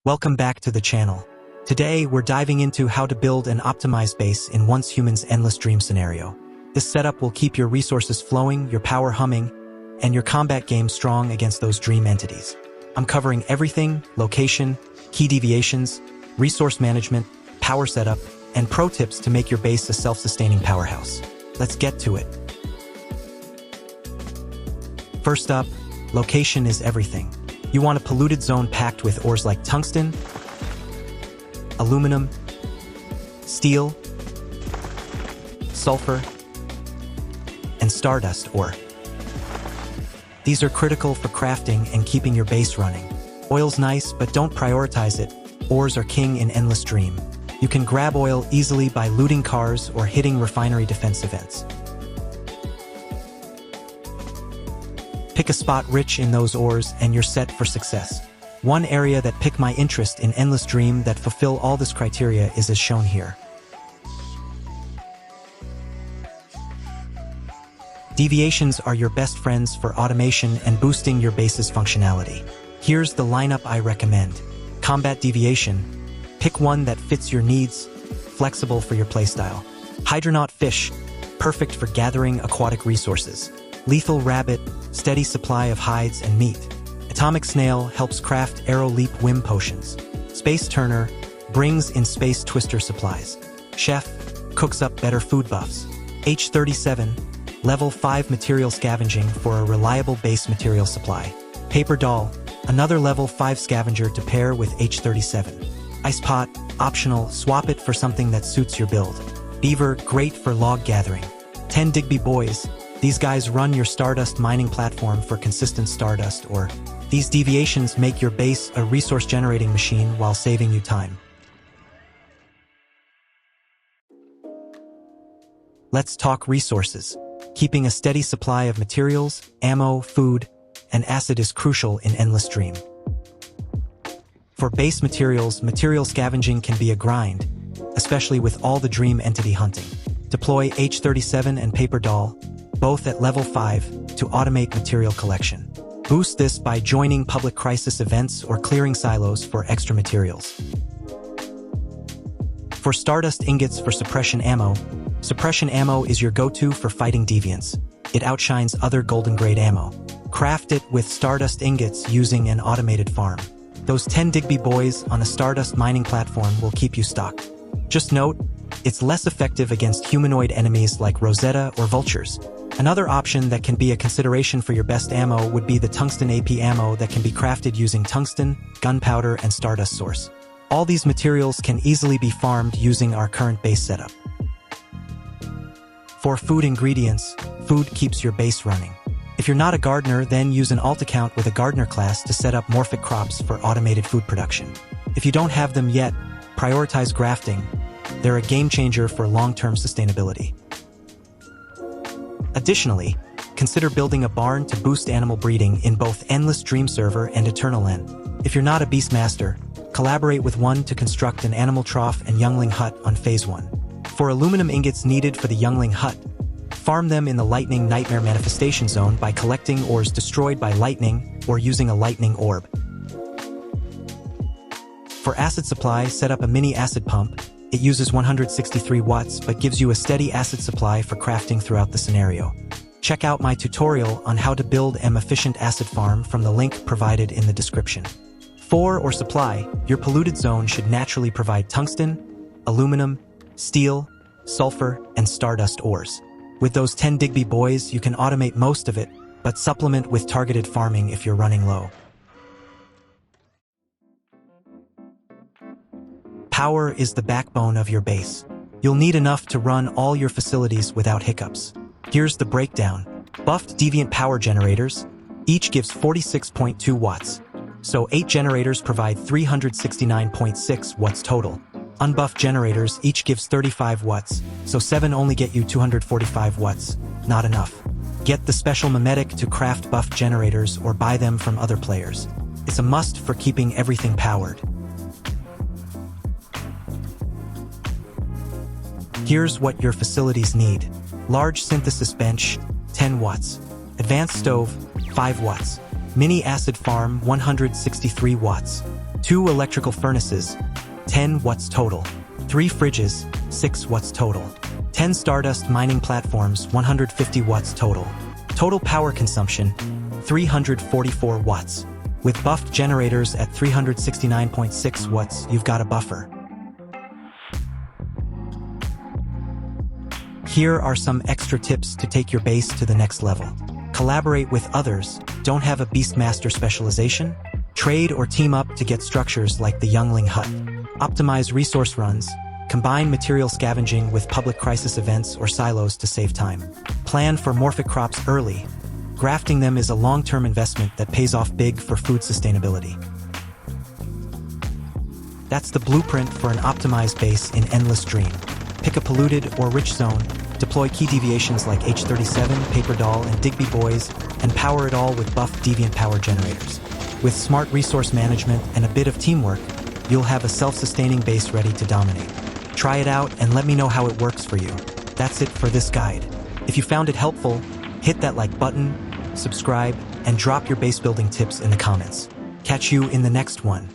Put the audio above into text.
Welcome back to the channel. Today, we're diving into how to build an optimized base in Once Human's endless dream scenario. This setup will keep your resources flowing, your power humming, and your combat game strong against those dream entities. I'm covering everything: location, key deviations, resource management, power setup, and pro tips to make your base a self-sustaining powerhouse. Let's get to it. First up, location is everything. You want a polluted zone packed with ores like tungsten, aluminum, steel, sulfur, and stardust ore. These are critical for crafting and keeping your base running. Oil's nice, but don't prioritize it. Ores are king in Endless Dream. You can grab oil easily by looting cars or hitting refinery defense events. Pick a spot rich in those ores and you're set for success. One area that piqued my interest in Endless Dream that fulfill all this criteria is as shown here. Deviations are your best friends for automation and boosting your base's functionality. Here's the lineup I recommend. Combat Deviation. Pick one that fits your needs, flexible for your playstyle. Hydronaut Fish. Perfect for gathering aquatic resources. Lethal Rabbit. Steady supply of hides and meat. Atomic Snail helps craft Arrow Leap Whim potions. Space Turner brings in Space Twister supplies. Chef cooks up better food buffs. H37 level 5 material scavenging for a reliable base material supply. Paper Doll, another level 5 scavenger to pair with H37. Ice Pot, optional, swap it for something that suits your build. Beaver, great for log gathering. 10 Digby Boys, these guys run your Stardust mining platform for consistent Stardust ore. These deviations make your base a resource-generating machine while saving you time. Let's talk resources. Keeping a steady supply of materials, ammo, food, and acid is crucial in Endless Dream. For base materials, material scavenging can be a grind, especially with all the dream entity hunting. Deploy H37 and Paper Doll, both at level 5, to automate material collection. Boost this by joining public crisis events or clearing silos for extra materials. For Stardust Ingots for suppression ammo is your go-to for fighting deviants. It outshines other golden grade ammo. Craft it with Stardust Ingots using an automated farm. Those 10 Digby Boys on a Stardust mining platform will keep you stocked. Just note, it's less effective against humanoid enemies like Rosetta or Vultures. Another option that can be a consideration for your best ammo would be the Tungsten AP ammo that can be crafted using tungsten, gunpowder, and Stardust source. All these materials can easily be farmed using our current base setup. For food ingredients, food keeps your base running. If you're not a gardener, then use an alt account with a gardener class to set up morphic crops for automated food production. If you don't have them yet, prioritize grafting. They're a game changer for long-term sustainability. Additionally, consider building a barn to boost animal breeding in both Endless Dream Server and Eternal N. If you're not a Beastmaster, collaborate with one to construct an animal trough and youngling hut on Phase 1. For aluminum ingots needed for the youngling hut, farm them in the Lightning Nightmare Manifestation Zone by collecting ores destroyed by lightning or using a lightning orb. For acid supply, set up a mini acid pump. It uses 163 watts but gives you a steady acid supply for crafting throughout the scenario. Check out my tutorial on how to build an efficient acid farm from the link provided in the description. For or supply, your polluted zone should naturally provide tungsten, aluminum, steel, sulfur, and stardust ores. With those 10 Digby Boys, you can automate most of it, but supplement with targeted farming if you're running low. Power is the backbone of your base. You'll need enough to run all your facilities without hiccups. Here's the breakdown. Buffed Deviant Power Generators, each gives 46.2 watts. So 8 generators provide 369.6 watts total. Unbuffed generators each gives 35 watts, so 7 only get you 245 watts. Not enough. Get the special mimetic to craft buffed generators or buy them from other players. It's a must for keeping everything powered. Here's what your facilities need. Large synthesis bench, 10 watts. Advanced stove, 5 watts. Mini acid farm, 163 watts. 2 electrical furnaces, 10 watts total. 3 fridges, 6 watts total. 10 Stardust mining platforms, 150 watts total. Total power consumption, 344 watts. With buffed generators at 369.6 watts, you've got a buffer. Here are some extra tips to take your base to the next level. Collaborate with others. Don't have a Beastmaster specialization? Trade or team up to get structures like the Youngling Hut. Optimize resource runs. Combine material scavenging with public crisis events or silos to save time. Plan for morphic crops early. Grafting them is a long-term investment that pays off big for food sustainability. That's the blueprint for an optimized base in Endless Dream. Pick a polluted or rich zone, deploy key deviations like H37, Paper Doll, and Digby Boys, and power it all with buffed deviant power generators. With smart resource management and a bit of teamwork, you'll have a self-sustaining base ready to dominate. Try it out and let me know how it works for you. That's it for this guide. If you found it helpful, hit that like button, subscribe, and drop your base building tips in the comments. Catch you in the next one.